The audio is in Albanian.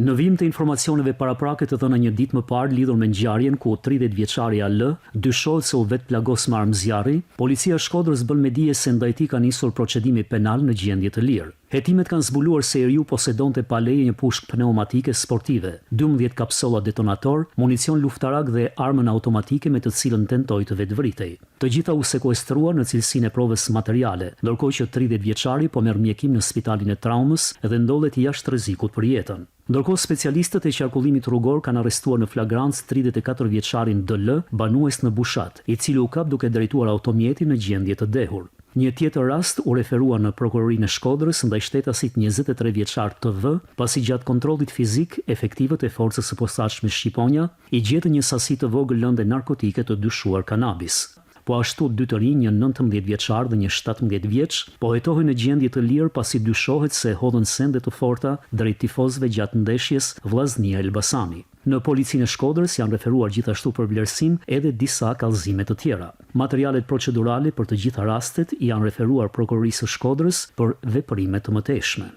Në vim të informacioneve paraprake të dhëna një ditë më parë lidhur me ngjarjen ku 30 vjeçari AL dyshohet se u vet plagos me armë zjarri, policia e Shkodrës bën me dije se ndaj tij ka nisur procedimi penal në gjendje të lirë. Hetimet kanë zbuluar se eriu posedonte pa leje një pushkë pneumatike sportive, 12 kapsolla detonator, municion luftarak dhe armën automatike me të cilën tentoi të vetvritej. Të gjitha u sekuestruan në cilësinë e provës materiale, ndërkohë që 30 vjeçari po merr mjekim në spitalin e traumës dhe ndodhet jashtë rrezikut për jetën. Ndërkohë specialistët e qarkullimit rrugor kanë arrestuar në flagrancë 34 vjeçarin DL, banues në Bushat, i cili u kap duke drejtuar automjetin në gjendje të dehur. Një tjetër rast u referua në prokurorinë e Shkodrës ndaj shtetasit 23 vjeçar TV, pasi gjatë kontrollit fizik, efektivët e forcës së posaçme Shqiponja i gjetën një sasi të vogël lëndë narkotike të dyshuar kanabis. Po ashtu dy të rinj, një 19 vjeçar dhe një 17 vjeç, po hetohen në gjendje të lirë pasi dyshohet se hodhën sende të forta drejt tifozëve gjatë ndeshjes Vllaznia Elbasani. Në policinë e Shkodrës janë referuar gjithashtu për vlerësim edhe disa kallëzime të tjera. Materialet procedurale për të gjitha rastet janë referuar prokurorisë së Shkodrës për veprime të mëtejshme.